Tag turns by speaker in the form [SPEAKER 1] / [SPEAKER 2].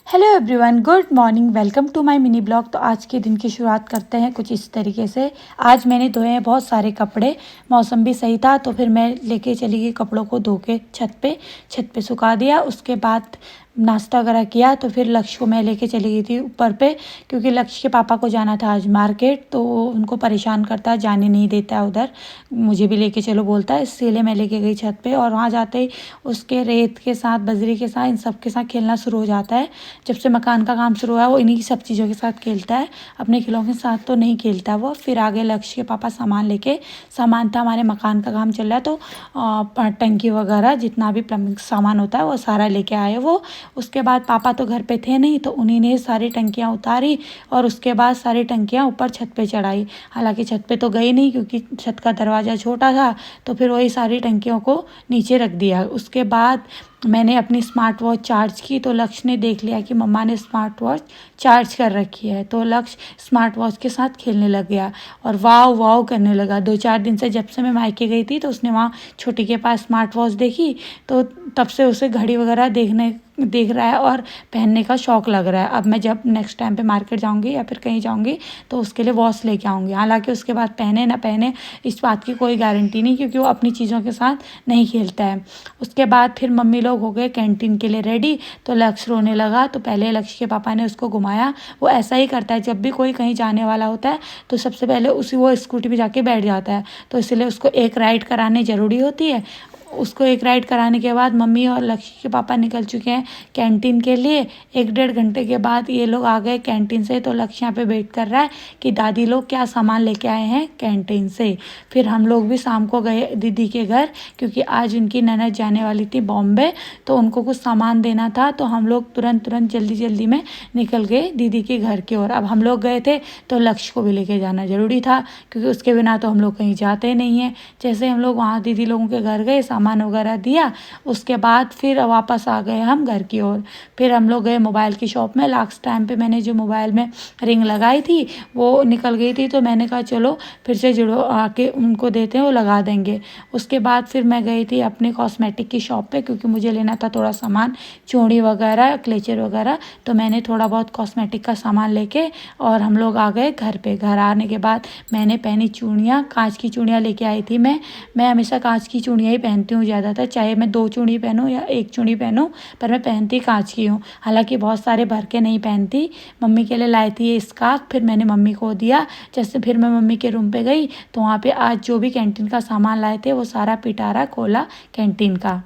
[SPEAKER 1] Hello everyone, good morning. Welcome to my mini blog. तो आज के दिन की शुरुआत करते हैं कुछ इस तरीके से। आज मैंने धोए हैं बहुत सारे कपड़े। मौसम भी सही था तो फिर मैं लेके चली गई कपड़ों को धो के छत पे सुखा दिया। उसके बाद नाश्ता वगैरह किया तो फिर लक्ष्य को मैं लेके चली गई थी ऊपर पे, क्योंकि लक्ष्य के पापा को जाना था आज मार्केट। तो वो उनको परेशान करता है, जाने नहीं देता है उधर, मुझे भी लेके चलो बोलता है। इसीलिए मैं लेके गई छत पे। और वहाँ जाते ही उसके रेत के साथ, बजरी के साथ, इन सब के साथ खेलना शुरू हो जाता है। जब से मकान का काम शुरू हुआ वो इन्हीं सब चीज़ों के साथ खेलता है, अपने खिलौनों के साथ तो नहीं खेलता वो। फिर आगे लक्ष्य के पापा सामान था, हमारे मकान का काम चल रहा है तो टंकी वगैरह जितना भी प्लम्बिंग सामान होता है वो सारा लेके आए वो। उसके बाद पापा तो घर पे थे नहीं तो उन्हीं ने सारी टंकियाँ उतारी और उसके बाद सारी टंकियाँ ऊपर छत पे चढ़ाई। हालांकि छत पे तो गई नहीं क्योंकि छत का दरवाज़ा छोटा था, तो फिर वही सारी टंकियों को नीचे रख दिया। उसके बाद मैंने अपनी स्मार्ट वॉच चार्ज की तो लक्ष्य ने देख लिया कि मम्मा ने स्मार्ट वॉच चार्ज कर रखी है, तो लक्ष्य स्मार्ट वॉच के साथ खेलने लग गया और वाव वाव करने लगा। 2-4 दिन से जब से मैं मायके गई थी तो उसने वहाँ छोटी के पास स्मार्ट वॉच देखी, तो तब से उसे घड़ी वगैरह देख रहा है और पहनने का शौक़ लग रहा है। अब मैं जब नेक्स्ट टाइम पे मार्केट जाऊंगी या फिर कहीं जाऊंगी तो उसके लिए वॉच लेके आऊँगी। हालांकि उसके बाद पहने ना पहने इस बात की कोई गारंटी नहीं, क्योंकि वो अपनी चीज़ों के साथ नहीं खेलता है। उसके बाद फिर मम्मी लोग हो गए कैंटीन के लिए रेडी, तो लक्ष्य रोने लगा। तो पहले लक्ष्य के पापा ने उसको घुमाया। वो ऐसा ही करता है, जब भी कोई कहीं जाने वाला होता है तो सबसे पहले वो स्कूटी पे जाके बैठ जाता है। तो इसलिए उसको एक राइड करानी ज़रूरी होती है। उसको एक राइड कराने के बाद मम्मी और लक्ष्य के पापा निकल चुके हैं कैंटीन के लिए। 1-1.5 घंटे के बाद ये लोग आ गए कैंटीन से। तो लक्ष्य यहाँ पे वेट कर रहा है कि दादी लोग क्या सामान लेके आए हैं कैंटीन से। फिर हम लोग भी शाम को गए दीदी के घर, क्योंकि आज उनकी ननद जाने वाली थी बॉम्बे, तो उनको कुछ सामान देना था। तो हम लोग तुरंत जल्दी में निकल गए दीदी के घर की ओर। अब हम लोग गए थे तो लक्ष्य को भी लेके जाना ज़रूरी था, क्योंकि उसके बिना तो हम लोग कहीं जाते नहीं हैं। जैसे हम लोग वहाँ दीदी लोगों के घर गए, सामान वगैरह दिया, उसके बाद फिर वापस आ गए हम घर की ओर। फिर हम लोग गए मोबाइल की शॉप में। लास्ट टाइम पे मैंने जो मोबाइल में रिंग लगाई थी वो निकल गई थी, तो मैंने कहा चलो फिर से जुड़ो, आके उनको देते हैं, वो लगा देंगे। उसके बाद फिर मैं गई थी अपने कॉस्मेटिक की शॉप पे, क्योंकि मुझे लेना था थोड़ा सामान, चूड़ी वगैरह, क्लेचर वगैरह। तो मैंने थोड़ा बहुत कॉस्मेटिक का सामान लेके और हम लोग आ गए घर पे। घर आने के बाद मैंने पहनी चूड़ियाँ, कांच की चूड़ियाँ लेके आई थी मैं हमेशा कांच की चूड़ियाँ ही पहनती हूँ ज़्यादातर, चाहे मैं 2 चूड़ी पहनूँ या 1 चूड़ी पहनूँ, पर मैं पहनती कांच की हूँ। हालांकि बहुत सारे भर के नहीं पहनती। मम्मी के लिए लाई थी ये स्कार्फ, फिर मैंने मम्मी को दिया। जैसे फिर मैं मम्मी के रूम पे गई तो वहाँ पे आज जो भी कैंटीन का सामान लाए थे वो सारा पिटारा खोला कैंटीन का।